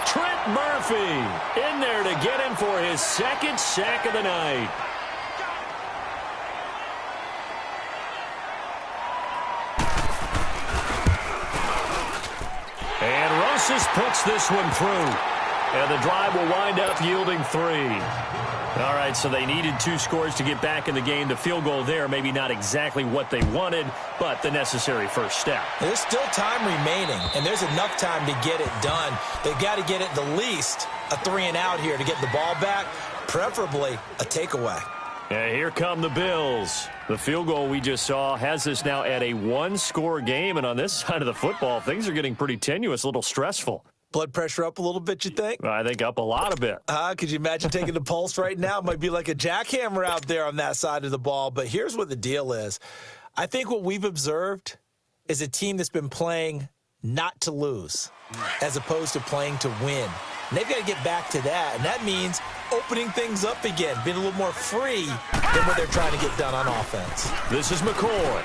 Trent Murphy in there to get him for his 2nd sack of the night. And Rosas puts this one through. And the drive will wind up yielding 3. All right, so they needed 2 scores to get back in the game. The field goal there, maybe not exactly what they wanted, but the necessary first step. There's still time remaining, and there's enough time to get it done. They've got to get at the least a 3-and-out here to get the ball back, preferably a takeaway. And here come the Bills. The field goal we just saw has us now at a 1-score game, and on this side of the football, things are getting pretty tenuous, a little stressful. Blood pressure up a little bit, you think? I think up a lot of bit. Could you imagine taking the pulse right now? It might be like a jackhammer out there on that side of the ball. But here's what the deal is. I think what we've observed is a team that's been playing not to lose, as opposed to playing to win. And they've got to get back to that, and that means opening things up again, being a little more free than what they're trying to get done on offense. This is McCoy.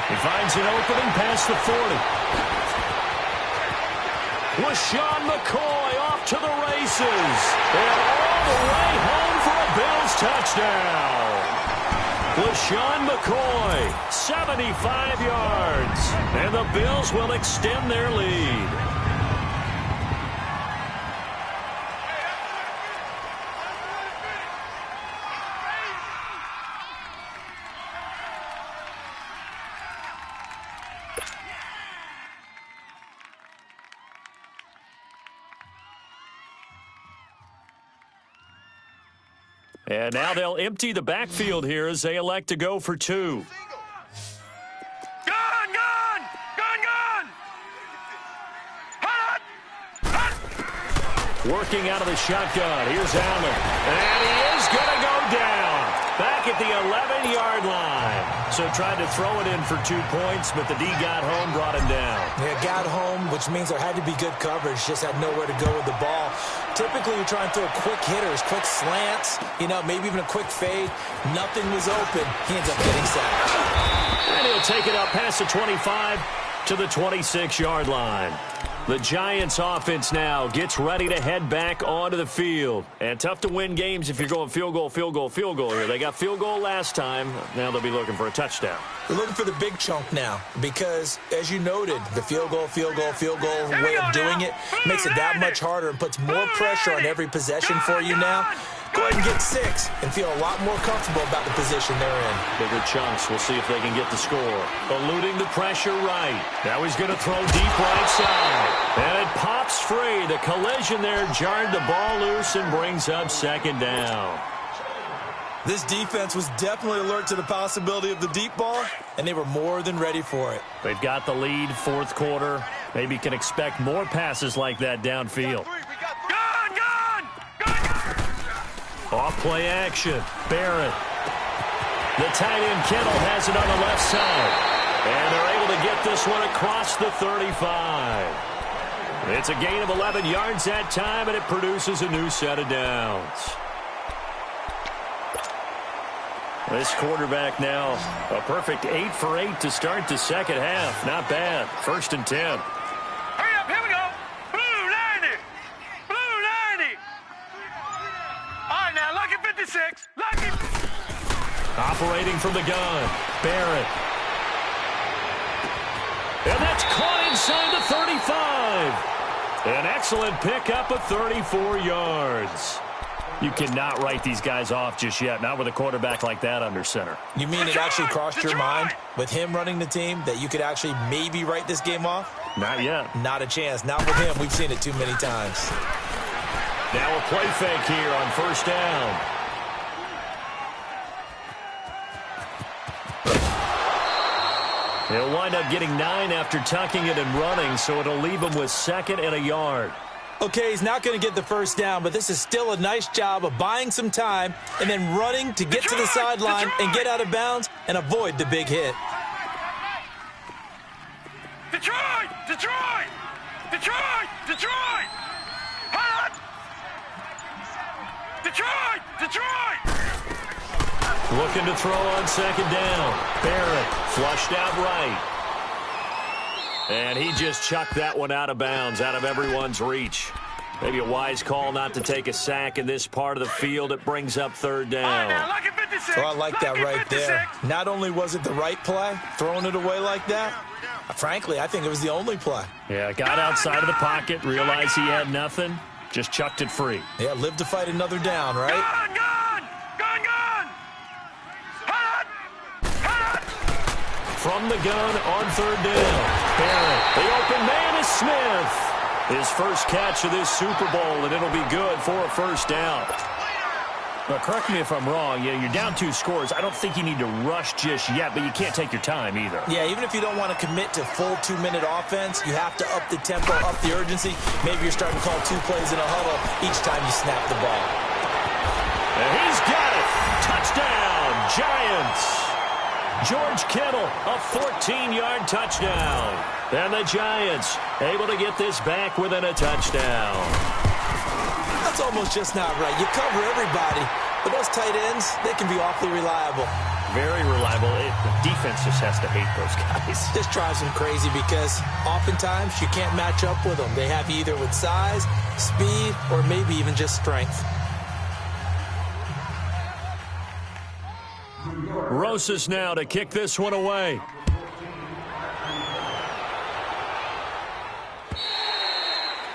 He finds an opening past the 40. LaShawn McCoy off to the races. And all the way home for a Bills touchdown. LaShawn McCoy, 75 yards. And the Bills will extend their lead. And now they'll empty the backfield here as they elect to go for two. Gun, gun! Gun, gun! Hot! Hot! Working out of the shotgun. Here's Allen. And he is going to go down. Back at the 11-yard line. So tried to throw it in for 2 points, but the D got home, brought him down. Yeah, got home, which means there had to be good coverage. Just had nowhere to go with the ball. Typically, you're trying to throw quick hitters, quick slants, maybe even a quick fade. Nothing was open. He ends up getting sacked. And he'll take it up past the 25 to the 26-yard line. The Giants offense now gets ready to head back onto the field. And tough to win games if you're going field goal, field goal, field goal here. They got field goal last time. Now they'll be looking for a touchdown. They're looking for the big chunk now because, as you noted, the field goal way of doing it makes it that much harder and puts more pressure on every possession for you now. Go ahead and get 6 and feel a lot more comfortable about the position they're in. Bigger chunks. We'll see if they can get the score. Eluding the pressure right. Now he's going to throw deep right side. And it pops free. The collision there jarred the ball loose and brings up second down. This defense was definitely alert to the possibility of the deep ball, and they were more than ready for it. They've got the lead, fourth quarter. Maybe can expect more passes like that downfield. Off play action. Barrett. The tight end Kittle has it on the left side. And they're able to get this one across the 35. It's a gain of 11 yards that time, and it produces a new set of downs. This quarterback now, a perfect 8 for 8 to start the second half. Not bad. 1st and 10. Hurry up, here we go. Blue 90. Blue 90. All right, now, lucky 56. Lucky. Operating from the gun. Barrett. And that's caught inside the 35. An excellent pickup of 34 yards. You cannot write these guys off just yet, not with a quarterback like that under center. You mean it actually crossed your mind with him running the team that you could actually maybe write this game off? Not yet. Not a chance. Not with him. We've seen it too many times. Now a play fake here on 1st down. He'll wind up getting 9 after tucking it and running, so it'll leave him with 2nd and a yard. Okay, he's not going to get the 1st down, but this is still a nice job of buying some time and then running to get to the sideline and get out of bounds and avoid the big hit. Detroit! Detroit! Detroit! Detroit! Hot! Detroit! Detroit! Looking to throw on 2nd down. Barrett flushed out right. And he just chucked that one out of bounds, out of everyone's reach. Maybe a wise call not to take a sack in this part of the field. It brings up 3rd down. So I like that right there. Not only was it the right play, throwing it away like that, frankly, I think it was the only play. Yeah, got outside of the pocket, realized he had nothing, just chucked it free. Yeah, live to fight another down, right? Gun, gun! Gun, gun! Hot! Hot! From the gun on 3rd down. Barrett, the open man is Smith. His first catch of this Super Bowl, and it'll be good for a 1st down. Now, correct me if I'm wrong. You're down 2 scores. I don't think you need to rush just yet, but you can't take your time either. Yeah, even if you don't want to commit to full 2-minute offense, you have to up the tempo, up the urgency. Maybe you're starting to call 2 plays in a huddle each time you snap the ball. And he's got it. Touchdown, Giants. George Kittle, a 14-yard touchdown. And the Giants able to get this back within a touchdown. That's almost just not right. You cover everybody, but those tight ends, they can be awfully reliable. Very reliable. The defense just has to hate those guys. Just drives them crazy because oftentimes you can't match up with them. They have you either with size, speed, or maybe even just strength. Rosas now to kick this one away.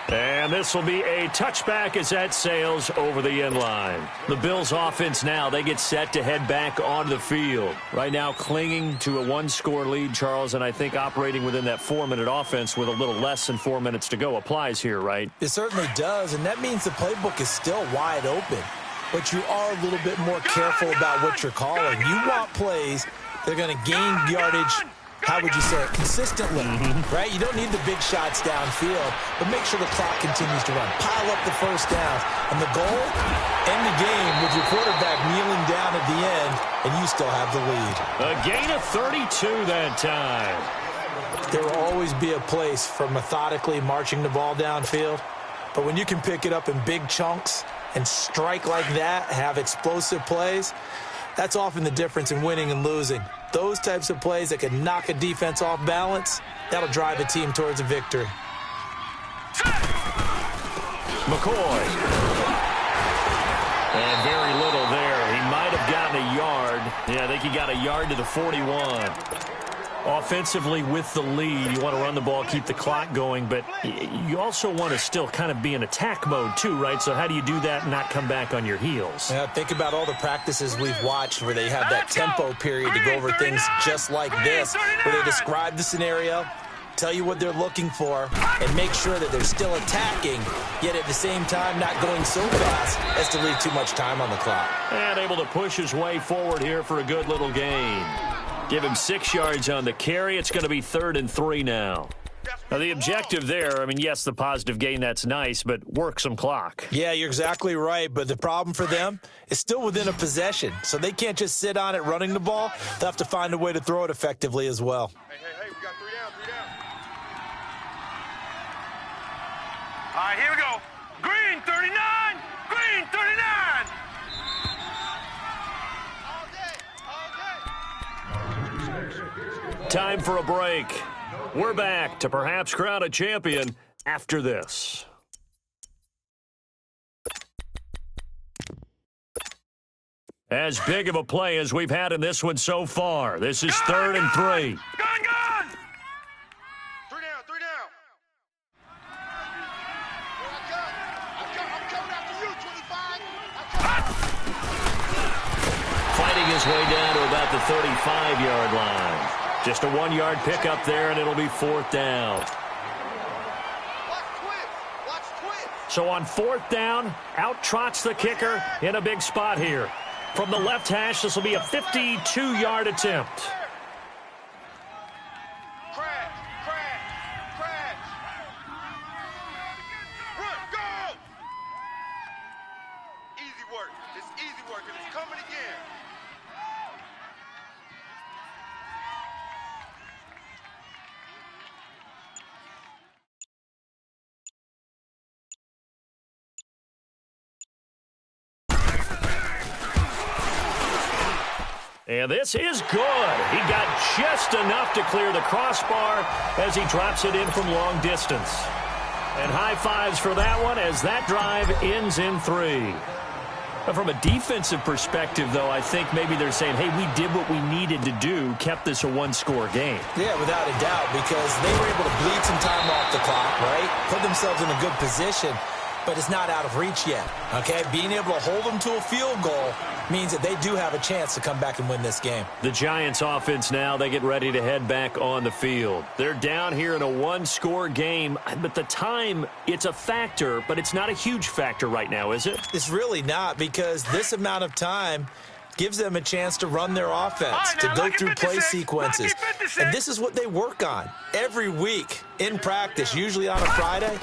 And this will be a touchback as that sails over the end line. The Bills offense now, they get set to head back onto the field. Right now clinging to a one-score lead, Charles, and I think operating within that 4-minute offense with a little less than 4 minutes to go applies here, right? It certainly does, and that means the playbook is still wide open. But you are a little bit more careful about what you're calling. You want plays that are going to gain yardage, how would you say it, consistently, right? You don't need the big shots downfield, but make sure the clock continues to run. Pile up the first downs. And the goal, end the game with your quarterback kneeling down at the end, and you still have the lead. A gain of 32 that time. There will always be a place for methodically marching the ball downfield, but when you can pick it up in big chunks and strike like that, have explosive plays, that's often the difference in winning and losing. Those types of plays that can knock a defense off balance, that'll drive a team towards a victory. McCoy. And very little there. He might have gotten a yard. Yeah, I think he got a yard to the 41. Offensively with the lead, you want to run the ball, keep the clock going, but you also want to still kind of be in attack mode too, right? So how do you do that and not come back on your heels? Yeah, think about all the practices we've watched where they have that tempo period to go over things just like this, where they describe the scenario, tell you what they're looking for, and make sure that they're still attacking, yet at the same time not going so fast as to leave too much time on the clock. And able to push his way forward here for a good little gain. Give him 6 yards on the carry. It's going to be 3rd and 3 now. Now, the objective there, I mean, yes, the positive gain, that's nice, but work some clock. Yeah, you're exactly right, but the problem for them is still within a possession, so they can't just sit on it running the ball. They'll have to find a way to throw it effectively as well. Hey, we got 3 down, 3 down. All right, here we go. Green, 39. Green, 39. Time for a break. We're back to perhaps crown a champion after this. As big of a play as we've had in this one so far. This is 3rd and 3. Gun! 3 down, 3 down. I'm coming after you, 25. Fighting his way down to about the 35-yard line. Just a 1-yard pickup there, and it'll be 4th down. Watch twist. So on 4th down, out trots the kicker in a big spot here. From the left hash, this will be a 52-yard attempt. Crash. Run, go! Easy work. It's easy work, and it's coming again. And this is good. He got just enough to clear the crossbar as he drops it in from long distance. And high fives for that one as that drive ends in 3. But from a defensive perspective, though, I think maybe they're saying, hey, we did what we needed to do, kept this a 1-score game. Yeah, without a doubt, because they were able to bleed some time off the clock, right? Put themselves in a good position, but it's not out of reach yet, okay? Being able to hold them to a field goal means that they do have a chance to come back and win this game. The Giants offense now, they get ready to head back on the field. They're down here in a 1-score game, but the time, it's a factor, but it's not a huge factor right now, is it? It's really not, because this amount of time gives them a chance to run their offense, to go through play sequences. And this is what they work on every week in practice, usually on a Friday.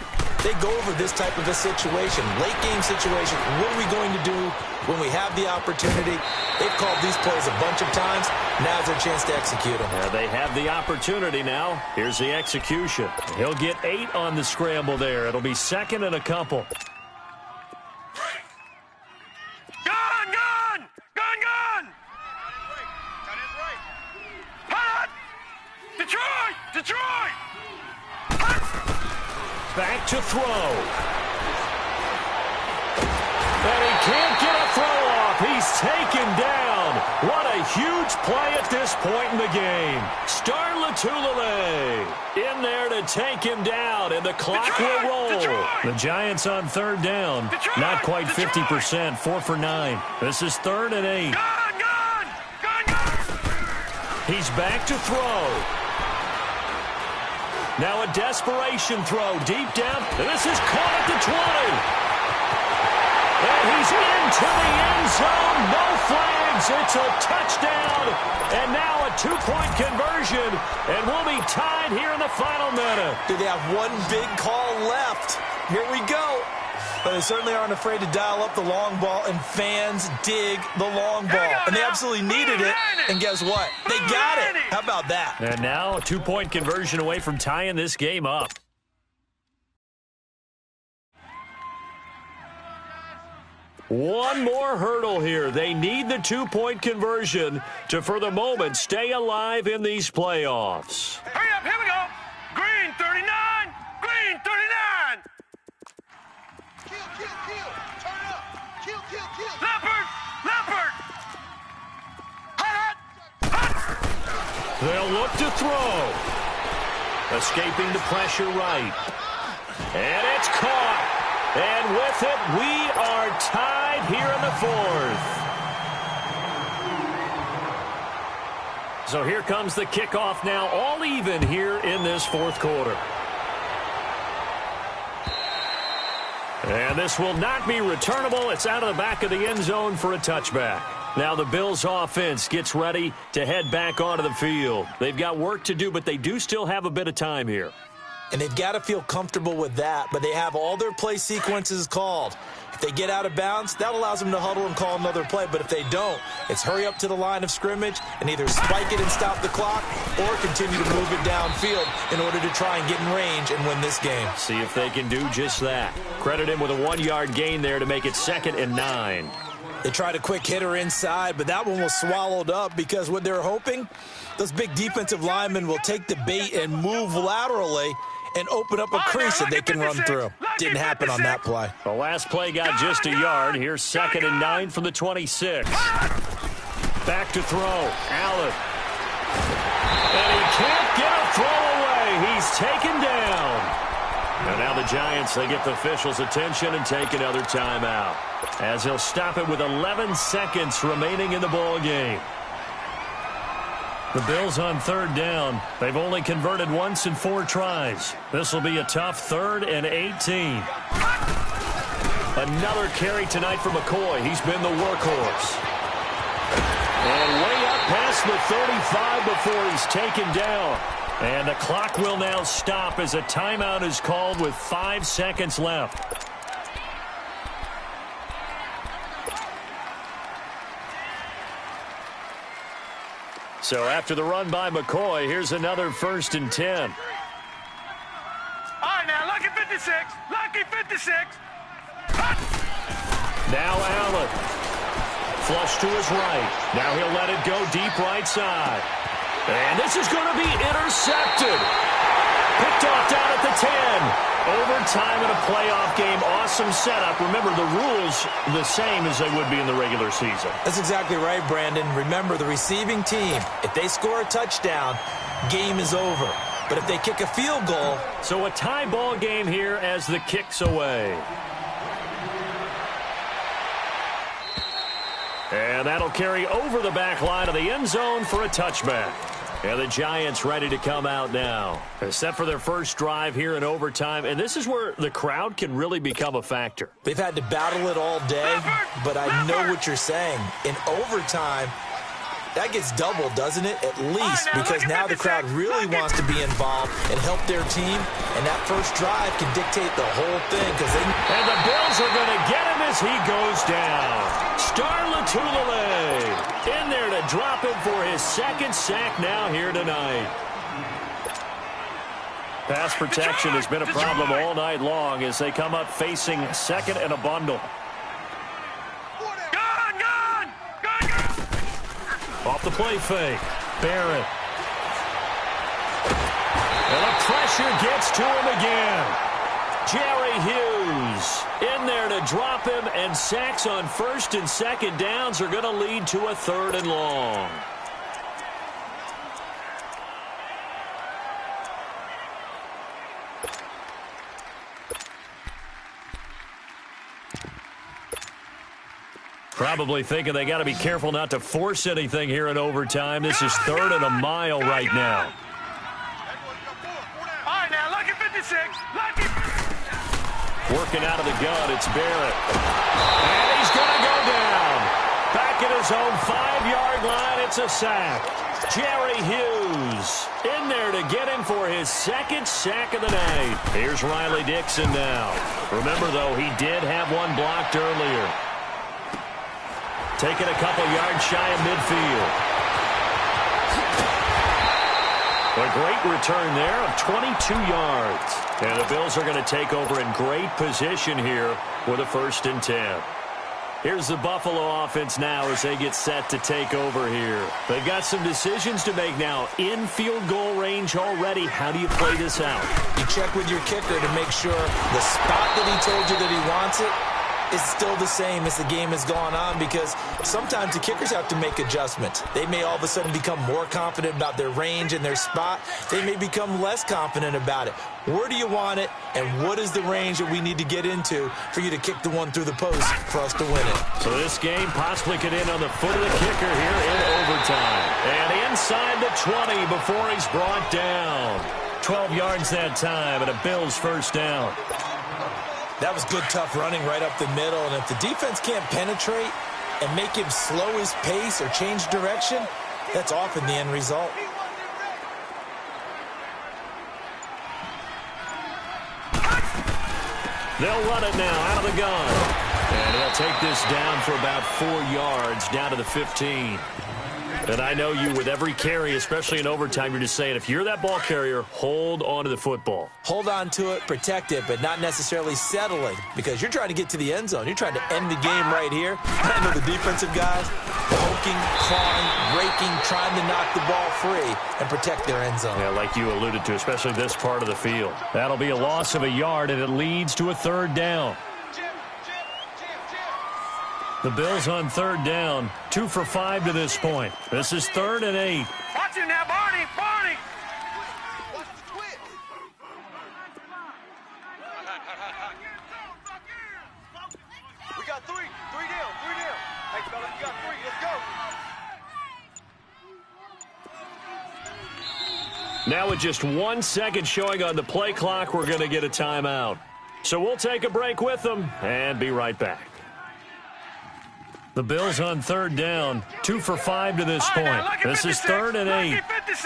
They go over this type of a situation, late game situation. What are we going to do when we have the opportunity? They've called these plays a bunch of times. Now's their chance to execute them. Yeah, they have the opportunity now. Here's the execution. He'll get 8 on the scramble there. It'll be second and a couple. Gun, gun! Gun, gun! Hot! Detroit! Detroit! Back to throw. And he can't get a throw off. He's taken down. What a huge play at this point in the game. Latulippe in there to take him down, and the clock will roll. The Giants on third down. Not quite 50%, 4 for 9. This is 3rd and 8. He's back to throw. Now a desperation throw deep down. And this is caught at the 20. And he's into the end zone. No flags. It's a touchdown. And now a 2-point conversion. And we'll be tied here in the final minute. Do they have one big call left? Here we go. But they certainly aren't afraid to dial up the long ball, and fans dig the long ball. And they absolutely needed it. And guess what? They got it. How about that? And now a 2-point conversion away from tying this game up. One more hurdle here. They need the 2-point conversion to, for the moment, stay alive in these playoffs. Hurry up, here we go. Green 39, green 39. Kill, turn up. Kill. Leopard. Hot. They'll look to throw. Escaping the pressure right. And it's caught. And with it, we are tied here in the 4th. So here comes the kickoff now, all even here in this 4th quarter. And this will not be returnable. It's out of the back of the end zone for a touchback. Now the Bills offense gets ready to head back onto the field. They've got work to do, but they do still have a bit of time here. And they've got to feel comfortable with that, but they have all their play sequences called. If they get out of bounds, that allows them to huddle and call another play. But if they don't, it's hurry up to the line of scrimmage and either spike it and stop the clock or continue to move it downfield in order to try and get in range and win this game. See if they can do just that. Credit him with a 1-yard gain there to make it 2nd and 9. They tried a quick hitter inside, but that one was swallowed up because what they're hoping, those big defensive linemen will take the bait and move laterally and open up a crease that they can run through. Didn't happen on that play. The last play got just a yard. Here's 2nd and 9 from the 26. Back to throw. Allen. And he can't get a throw away. He's taken down. And now the Giants, they get the officials' attention and take another timeout, as he'll stop it with 11 seconds remaining in the ball game. The Bills on 3rd down. They've only converted once in 4 tries. This will be a tough 3rd and 18. Another carry tonight for McCoy. He's been the workhorse. And way up past the 35 before he's taken down. And the clock will now stop as a timeout is called with 5 seconds left. So after the run by McCoy, here's another 1st and 10. All right, now, lucky 56. Lucky 56. Now Allen. Flush to his right. Now he'll let it go deep right side. And this is going to be intercepted. Picked off down at the 10. Overtime in a playoff game. Awesome setup. Remember, the rules the same as they would be in the regular season. That's exactly right, Brandon. Remember, the receiving team, if they score a touchdown, game is over. But if they kick a field goal... So a tie ball game here as the kick's away. And that'll carry over the back line of the end zone for a touchback. And the Giants ready to come out now. Set for their first drive here in overtime. And this is where the crowd can really become a factor. They've had to battle it all day, but I know what you're saying. In overtime, That gets doubled, doesn't it? At least, because now the crowd really wants to be involved and help their team, and that first drive can dictate the whole thing. And the Bills are going to get him as he goes down. Latulilae in there to drop him for his second sack now here tonight. Pass protection has been a problem all night long as they come up facing second and a bundle. Off the play fake. Barrett. And the pressure gets to him again. Jerry Hughes in there to drop him, and sacks on first and second downs are going to lead to a 3rd and long. Probably thinking they got to be careful not to force anything here in overtime. This is 3rd and a mile right now. All right, now, lucky 56. Lucky. Working out of the gun, it's Barrett. And he's going to go down. Back at his own 5-yard line, it's a sack. Jerry Hughes in there to get him for his second sack of the night. Here's Riley Dixon now. Remember, though, he did have one blocked earlier. Taking a couple yards shy of midfield. A great return there of 22 yards. And the Bills are going to take over in great position here with a 1st and 10. Here's the Buffalo offense now as they get set to take over here. They've got some decisions to make now. In field goal range already. How do you play this out? You check with your kicker to make sure the spot that he told you that he wants it is still the same as the game has gone on, because sometimes the kickers have to make adjustments. They may all of a sudden become more confident about their range and their spot. They may become less confident about it. Where do you want it, and what is the range that we need to get into for you to kick the one through the post for us to win it? So this game possibly could end on the foot of the kicker here in overtime. And inside the 20 before he's brought down. 12 yards that time, and a Bills 1st down. That was good, tough running right up the middle. And if the defense can't penetrate and make him slow his pace or change direction, that's often the end result. They'll run it now out of the gun. And he'll take this down for about 4 yards, down to the 15. And I know you, with every carry, especially in overtime, you're just saying, if you're that ball carrier, hold on to the football. Hold on to it, protect it, but not necessarily settling, because you're trying to get to the end zone. You're trying to end the game right here. I know the defensive guys poking, clawing, raking, trying to knock the ball free and protect their end zone. Yeah, like you alluded to, especially this part of the field. That'll be a loss of a yard, and it leads to a 3rd down. The Bills on 3rd down, 2 for 5 to this point. This is 3rd and 8. Watch it now, Barney. Barney. We got 3. 3 down. 3 down. Hey, fellas, we got 3. Let's go. Now with just 1 second showing on the play clock, we're going to get a timeout. So we'll take a break with them and be right back. The Bills on 3rd down, 2 for 5 to this point. This is 3rd and 8. 56.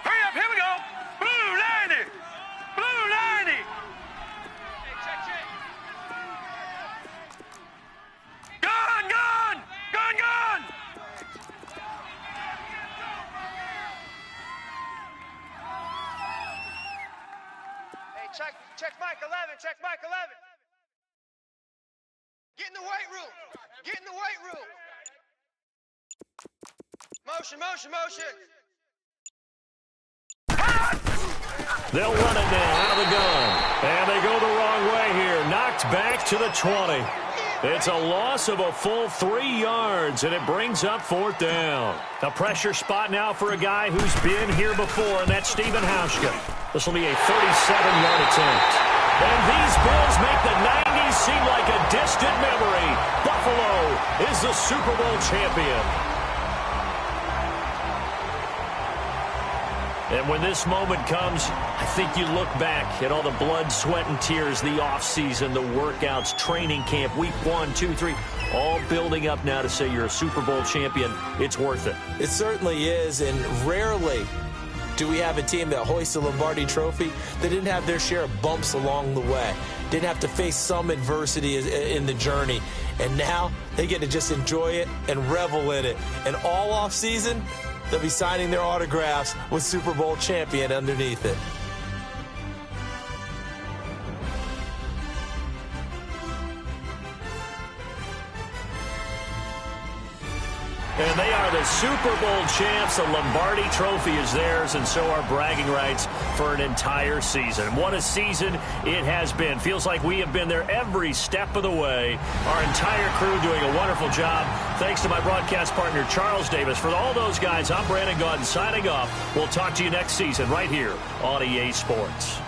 Hurry up, here we go. Blue 90. Blue 90. Gun, gun, gun, gun. Hey, check Mike 11, check Mike 11. Get in the weight room. Get in the weight room. Motion, motion, motion. They'll run it now out of the gun. And they go the wrong way here. Knocked back to the 20. It's a loss of a full 3 yards, and it brings up 4th down. A pressure spot now for a guy who's been here before, and that's Stephen Hauschka. This will be a 37-yard attempt. And these Bills make the 90s seem like a distant memory. Buffalo is the Super Bowl champion. And when this moment comes, I think you look back at all the blood, sweat, and tears, the offseason, the workouts, training camp, week 1, 2, 3, all building up now to say you're a Super Bowl champion. It's worth it. It certainly is, and rarely do we have a team that hoists the Lombardi Trophy that didn't have their share of bumps along the way, didn't have to face some adversity in the journey, and now they get to just enjoy it and revel in it. And all offseason, they'll be signing their autographs with Super Bowl champion underneath it. And they are the Super Bowl champs. The Lombardi Trophy is theirs, and so are bragging rights for an entire season. What a season it has been. Feels like we have been there every step of the way. Our entire crew doing a wonderful job. Thanks to my broadcast partner, Charles Davis. For all those guys, I'm Brandon Gaudin signing off. We'll talk to you next season right here on EA Sports.